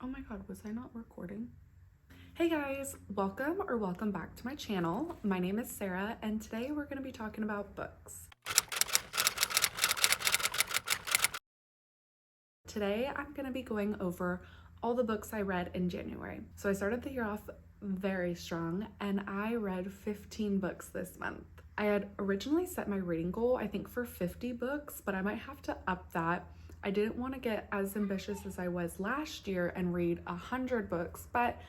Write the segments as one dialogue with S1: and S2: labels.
S1: Oh my god, was I not recording? Hey guys, welcome back to my channel. My name is Sarah and today we're going to be talking about books. Today I'm going to be going over all the books I read in January. So I started the year off very strong and I read 15 books this month. I had originally set my reading goal, I think, for 50 books, but I might have to up that. I didn't want to get as ambitious as I was last year and read 100 books, but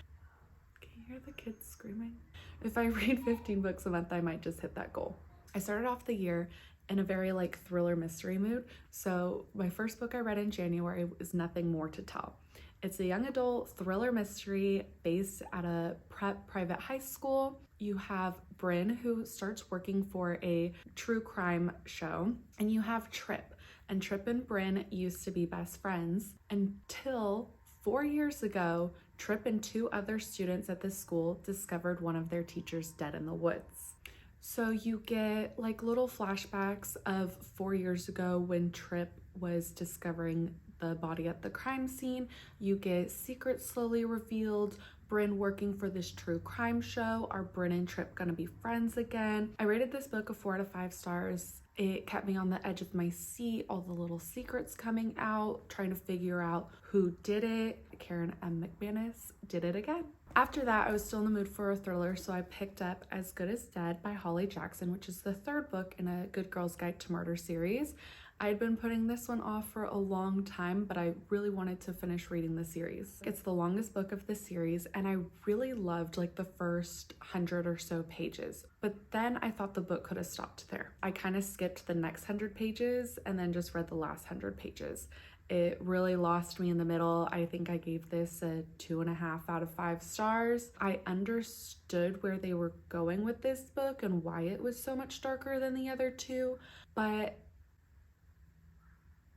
S1: can you hear the kids screaming? If I read 15 books a month, I might just hit that goal. I started off the year in a very thriller mystery mood. So my first book I read in January is Nothing More to Tell. It's a young adult thriller mystery based at a prep private high school. You have Bryn, who starts working for a true crime show, and you have Trip. And Trip and Bryn used to be best friends until 4 years ago, Trip and two other students at this school discovered one of their teachers dead in the woods. So you get little flashbacks of 4 years ago when Trip was discovering the body at the crime scene. You get secrets slowly revealed. Bryn working for this true crime show. Are Bryn and Trip gonna be friends again? I rated this book a 4 out of 5 stars. It kept me on the edge of my seat, all the little secrets coming out, trying to figure out who did it. Karen M. McManus did it again. After that, I was still in the mood for a thriller, so I picked up As Good as Dead by Holly Jackson, which is the third book in a Good Girl's Guide to Murder series. I'd been putting this one off for a long time, but I really wanted to finish reading the series. It's the longest book of the series, and I really loved the first 100 or so pages. But then I thought the book could have stopped there. I kind of skipped the next 100 pages and then just read the last 100 pages. It really lost me in the middle. I think I gave this a 2.5 out of 5 stars. I understood where they were going with this book and why it was so much darker than the other two, but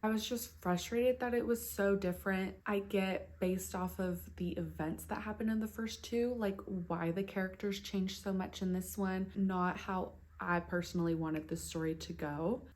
S1: I was just frustrated that it was so different. I get, based off of the events that happened in the first two, why the characters changed so much in this one, not how I personally wanted the story to go.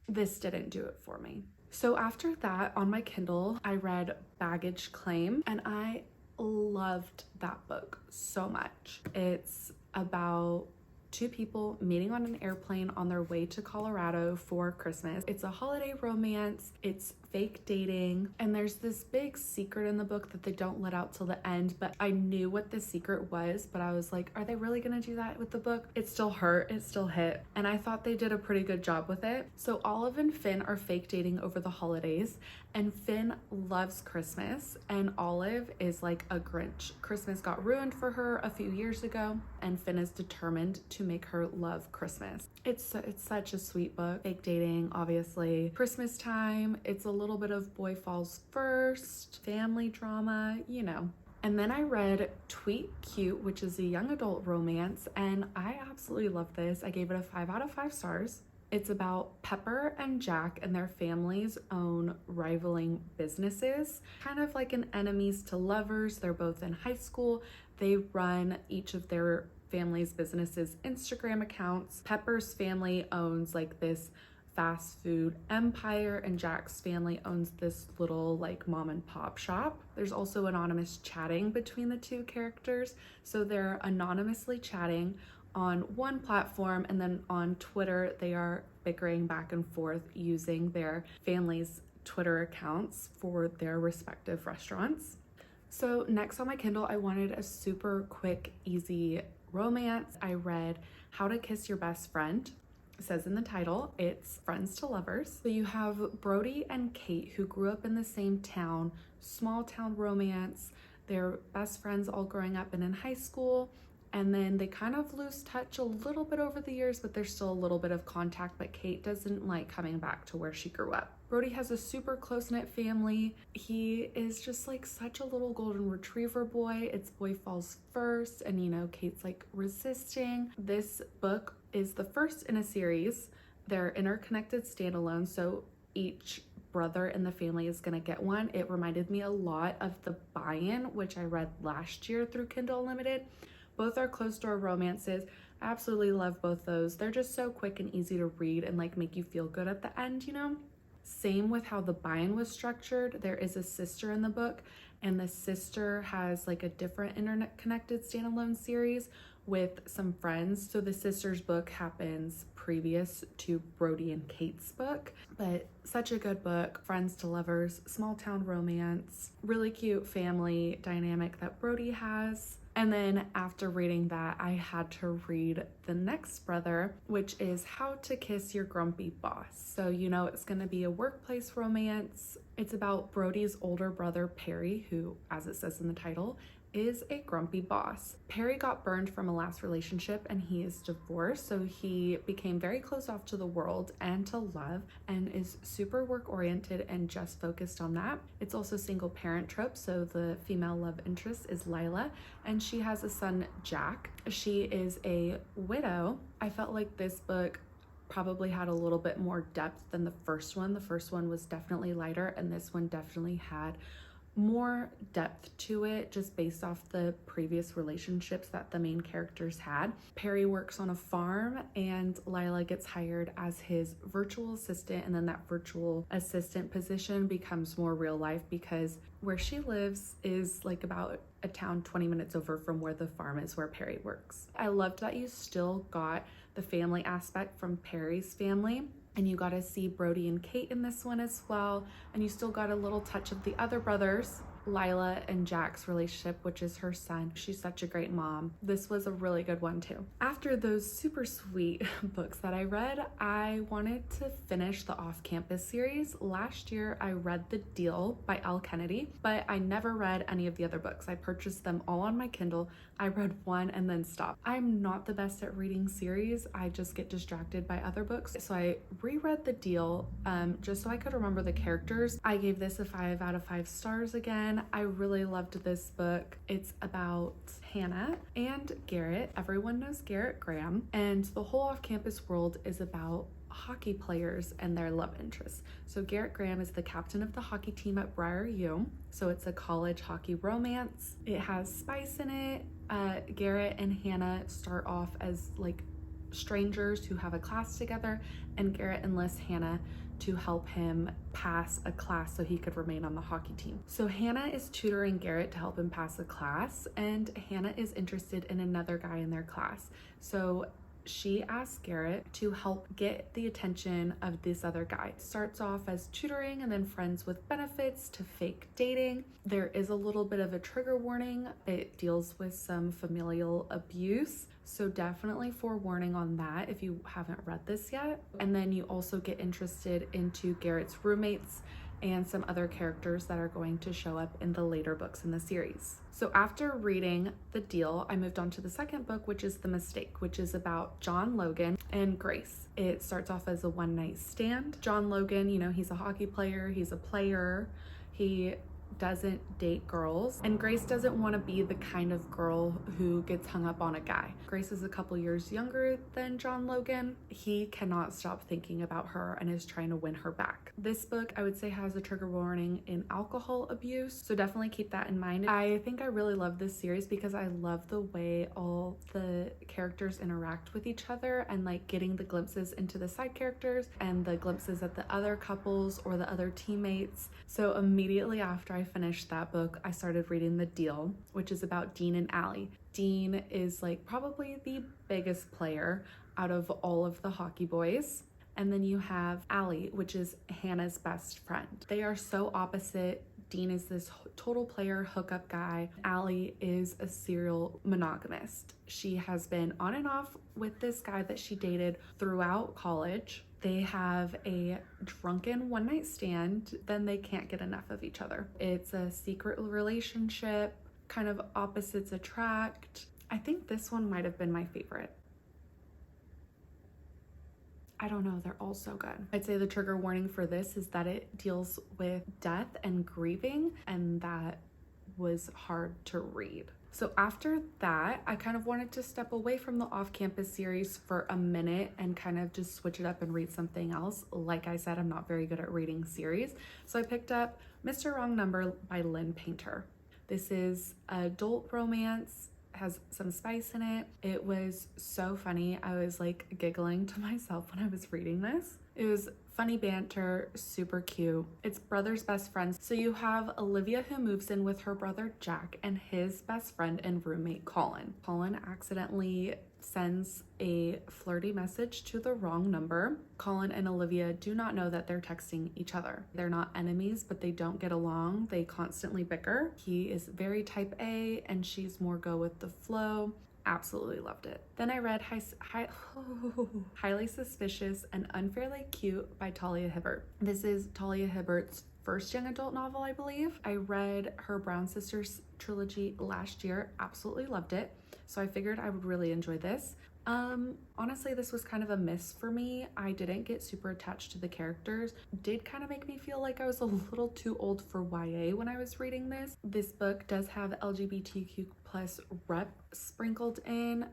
S1: This didn't do it for me. So after that, on my Kindle, I read Baggage Claim, and I loved that book so much. It's about two people meeting on an airplane on their way to Colorado for Christmas. It's a holiday romance, it's fake dating, and there's this big secret in the book that they don't let out till the end, but I knew what the secret was, but I was like, are they really gonna do that with the book? It still hurt, it still hit, and I thought they did a pretty good job with it. So Olive and Finn are fake dating over the holidays, and Finn loves Christmas, and Olive is like a Grinch. Christmas got ruined for her a few years ago, and Finn is determined to make her love Christmas. It's such a sweet book. Fake dating, obviously. Christmas time, it's a little bit of boy falls first, family drama, you know. And then I read Tweet Cute, which is a young adult romance, and I absolutely love this. I gave it a 5 out of 5 stars. It's about Pepper and Jack and their families own rivaling businesses, kind of like an enemies to lovers. They're both in high school. They run each of their family's businesses' Instagram accounts. Pepper's family owns this fast food empire, and Jack's family owns this little mom and pop shop. There's also anonymous chatting between the two characters. So they're anonymously chatting on one platform, and then on Twitter they are bickering back and forth using their family's Twitter accounts for their respective restaurants. So next on my Kindle, I wanted a super quick, easy romance. I read How to Kiss Your Best Friend. It says in the title, it's friends to lovers. So you have Brody and Kate, who grew up in the same town, small town romance. They're best friends all growing up and in high school. And then they kind of lose touch a little bit over the years, but there's still a little bit of contact, but Kate doesn't like coming back to where she grew up. Brody has a super close-knit family. He is just such a little golden retriever boy. It's boy falls first, and Kate's resisting. This book is the first in a series. They're interconnected standalone, so each brother in the family is gonna get one. It reminded me a lot of The Buy-In, which I read last year through Kindle Unlimited. Both are closed-door romances. I absolutely love both those. They're just so quick and easy to read and make you feel good at the end, Same with how the bind was structured. There is a sister in the book, and the sister has like a different internet connected standalone series with some friends. So the sister's book happens previous to Brody and Kate's book, but such a good book. Friends to lovers, small town romance, really cute family dynamic that Brody has. And then after reading that, I had to read the next brother, which is How to Kiss Your Grumpy Boss. So you know it's going to be a workplace romance. It's about Brody's older brother, Perry, who, as it says in the title, is a grumpy boss. Perry got burned from a last relationship and he is divorced, so he became very closed off to the world and to love and is super work oriented and just focused on that. It's also single parent trope, so the female love interest is Lila and she has a son, Jack. She is a widow. I felt like this book probably had a little bit more depth than the first one. The first one was definitely lighter and this one definitely had more depth to it just based off the previous relationships that the main characters had. Perry works on a farm and Lila gets hired as his virtual assistant, and then that virtual assistant position becomes more real life because where she lives is like about a town 20 minutes over from where the farm is where Perry works. I loved that you still got the family aspect from Perry's family, and you got to see Brody and Kate in this one as well, and you still got a little touch of the other brothers, Lila and Jack's relationship, which is her son. She's such a great mom. This was a really good one too. After those super sweet books that I read, I wanted to finish the off-campus series. Last year I read The Deal by Elle Kennedy, but I never read any of the other books. I purchased them all on my Kindle. I read one and then stopped. I'm not the best at reading series. I just get distracted by other books. So I reread The Deal just so I could remember the characters. I gave this a 5 out of 5 stars again. I really loved this book. It's about Hannah and Garrett. Everyone knows Garrett Graham, and the whole off-campus world is about hockey players and their love interests. So Garrett Graham is the captain of the hockey team at Briar U. So it's a college hockey romance. It has spice in it. Garrett and Hannah start off as like strangers who have a class together, and Garrett enlists Hannah to help him pass a class so he could remain on the hockey team. So Hannah is tutoring Garrett to help him pass a class, and Hannah is interested in another guy in their class. So she asks Garrett to help get the attention of this other guy. Starts off as tutoring and then friends with benefits to fake dating. There is a little bit of a trigger warning. It deals with some familial abuse, so definitely forewarning on that if you haven't read this yet. And then you also get interested into Garrett's roommates and some other characters that are going to show up in the later books in the series. So after reading The Deal, I moved on to the second book, which is The Mistake, which is about John Logan and Grace. It starts off as a one-night stand. John Logan, you know, he's a hockey player, he's a player, he doesn't date girls, and Grace doesn't want to be the kind of girl who gets hung up on a guy. Grace is a couple years younger than John Logan. He cannot stop thinking about her and is trying to win her back. This book, I would say, has a trigger warning in alcohol abuse, so definitely keep that in mind. I think I really love this series because I love the way all the characters interact with each other and like getting the glimpses into the side characters and the glimpses at the other couples or the other teammates. So immediately after I finished that book, I started reading The Deal, which is about Dean and Allie. Dean is like probably the biggest player out of all of the hockey boys. And then you have Allie, which is Hannah's best friend. They are so opposite. Dean is this total player hookup guy. Allie is a serial monogamist. She has been on and off with this guy that she dated throughout college. They have a drunken one-night stand, then they can't get enough of each other. It's a secret relationship, kind of opposites attract. I think this one might have been my favorite. I don't know, they're all so good. I'd say the trigger warning for this is that it deals with death and grieving, and that was hard to read. So after that, I kind of wanted to step away from the off-campus series for a minute and kind of just switch it up and read something else. Like I said, I'm not very good at reading series. So I picked up Mr. Wrong Number by Lynn Painter. This is adult romance, has some spice in it. It was so funny. I was like giggling to myself when I was reading this. It was funny banter, super cute. It's brothers' best friends. So you have Olivia, who moves in with her brother Jack and his best friend and roommate Colin. Colin accidentally sends a flirty message to the wrong number. Colin and Olivia do not know that they're texting each other. They're not enemies, but they don't get along. They constantly bicker. He is very type A and she's more go with the flow. Absolutely loved it. Then I read Highly Suspicious and Unfairly Cute by Talia Hibbert. This is Talia Hibbert's first young adult novel, I believe. I read her Brown Sisters trilogy last year, absolutely loved it. So I figured I would really enjoy this. Honestly, this was kind of a miss for me. I didn't get super attached to the characters. Did kind of make me feel like I was a little too old for YA when I was reading this. This book does have LGBTQ plus rep sprinkled in.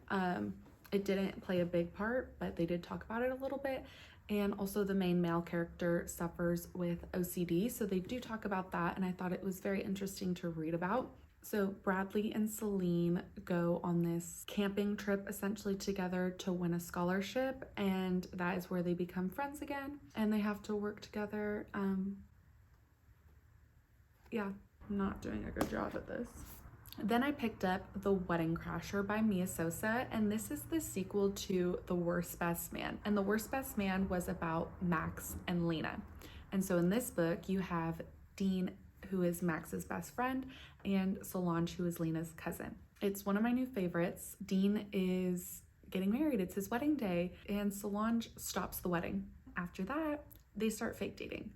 S1: It didn't play a big part, but they did talk about it a little bit. And also the main male character suffers with OCD, so they do talk about that, and I thought it was very interesting to read about. So Bradley and Celine go on this camping trip essentially together to win a scholarship, and that is where they become friends again and they have to work together. Yeah, I'm not doing a good job at this. Then I picked up The Wedding Crasher by Mia Sosa, and this is the sequel to The Worst Best Man. And The Worst Best Man was about Max and Lena. And so in this book, you have Dean, who is Max's best friend, and Solange, who is Lena's cousin. It's one of my new favorites. Dean is getting married. It's his wedding day, and Solange stops the wedding. After that, they start fake dating.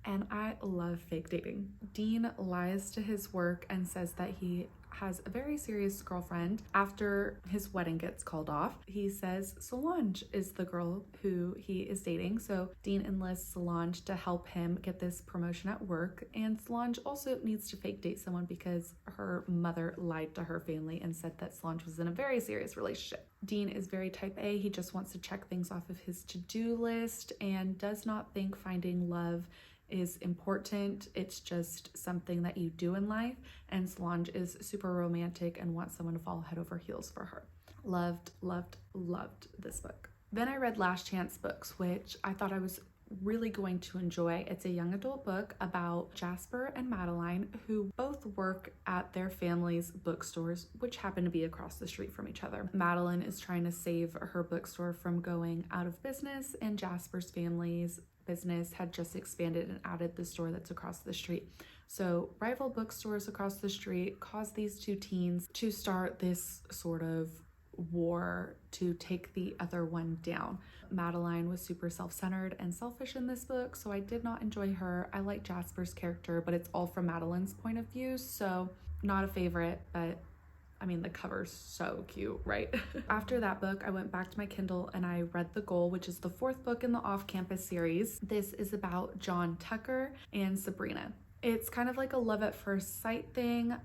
S1: And I love fake dating. Dean lies to his work and says that he has a very serious girlfriend. After his wedding gets called off, he says Solange is the girl who he is dating. So Dean enlists Solange to help him get this promotion at work. And Solange also needs to fake date someone because her mother lied to her family and said that Solange was in a very serious relationship. Dean is very type A. He just wants to check things off of his to-do list and does not think finding love is important. It's just something that you do in life, and Solange is super romantic and wants someone to fall head over heels for her. Loved this book. Then I read Last Chance Books, which I thought I was really going to enjoy. It's a young adult book about Jasper and Madeline, who both work at their family's bookstores, which happen to be across the street from each other. Madeline is trying to save her bookstore from going out of business, and Jasper's family's business had just expanded and added the store that's across the street. So rival bookstores across the street caused these two teens to start this sort of war to take the other one down. Madeline was super self-centered and selfish in this book, so I did not enjoy her. I like Jasper's character, but it's all from Madeline's point of view, so not a favorite, but I mean, the cover's so cute, right? After that book, I went back to my Kindle and I read The Goal, which is the fourth book in the Off-Campus series. This is about John Tucker and Sabrina. It's kind of like a love at first sight thing,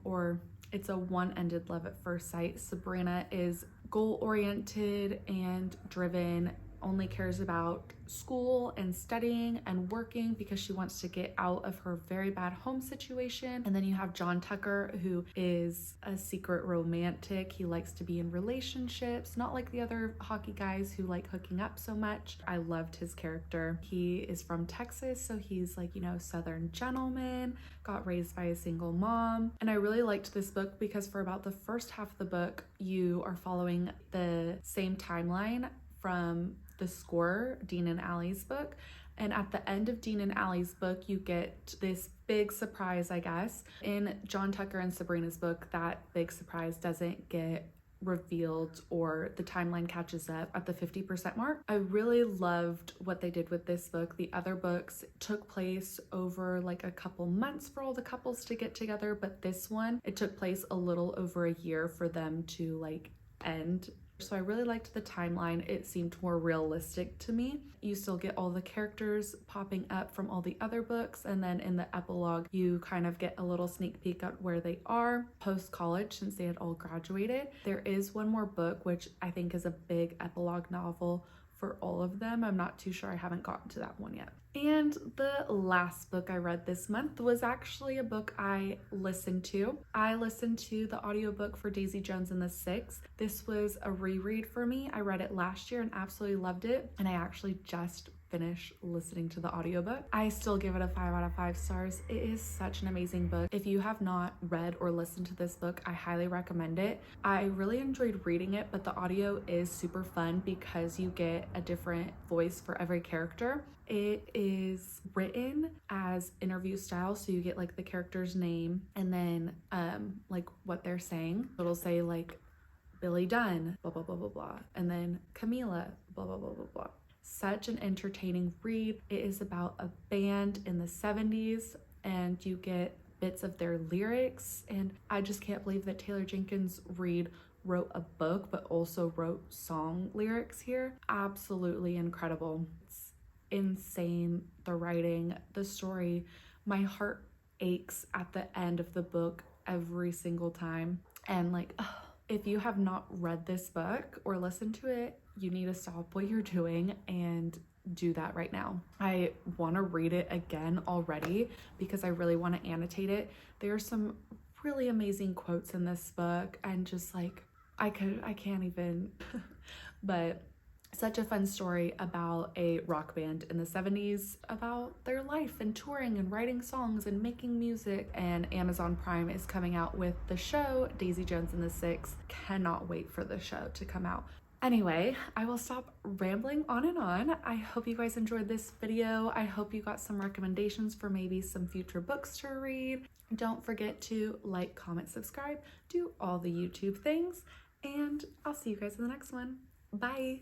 S1: or it's a one-ended love at first sight. Sabrina is goal-oriented and driven, only cares about school and studying and working because she wants to get out of her very bad home situation. And then you have John Tucker, who is a secret romantic. He likes to be in relationships, not like the other hockey guys who like hooking up so much. I loved his character. He is from Texas, so he's like, you know, Southern gentleman, got raised by a single mom. And I really liked this book because for about the first half of the book, you are following the same timeline from The Score, Dean and Allie's book. And at the end of Dean and Allie's book, you get this big surprise, I guess. In John Tucker and Sabrina's book, that big surprise doesn't get revealed, or the timeline catches up at the 50% mark. I really loved what they did with this book. The other books took place over like a couple months for all the couples to get together, but this one, it took place a little over a year for them to like end. So I really liked the timeline. It seemed more realistic to me. You still get all the characters popping up from all the other books, and then in the epilogue, you kind of get a little sneak peek at where they are post-college since they had all graduated. There is one more book, which I think is a big epilogue novel for all of them. I'm not too sure. I haven't gotten to that one yet. And the last book I read this month was actually a book I listened to. I listened to the audiobook for Daisy Jones and the Six. This was a reread for me. I read it last year and absolutely loved it. And I actually just finish listening to the audiobook. I still give it a 5 out of 5 stars. It is such an amazing book. If you have not read or listened to this book, I highly recommend it. I really enjoyed reading it, but the audio is super fun because you get a different voice for every character. It is written as interview style, so you get like the character's name and then like what they're saying. It'll say like Billy Dunn, blah, blah, blah, blah, blah. And then Camila, blah, blah, blah, blah, blah. Such an entertaining read. It is about a band in the 70s and you get bits of their lyrics. And I just can't believe that Taylor Jenkins Reid wrote a book, but also wrote song lyrics here. Absolutely incredible. It's insane. The writing, the story, my heart aches at the end of the book every single time. And like, if you have not read this book or listened to it, you need to stop what you're doing and do that right now. I want to read it again already because I really want to annotate it. There are some really amazing quotes in this book and just like, I can't even, but such a fun story about a rock band in the 70s, about their life and touring and writing songs and making music. And Amazon Prime is coming out with the show Daisy Jones and the Six. Cannot wait for the show to come out. Anyway, I will stop rambling on and on. I hope you guys enjoyed this video. I hope you got some recommendations for maybe some future books to read. Don't forget to like, comment, subscribe, do all the YouTube things, and I'll see you guys in the next one. Bye.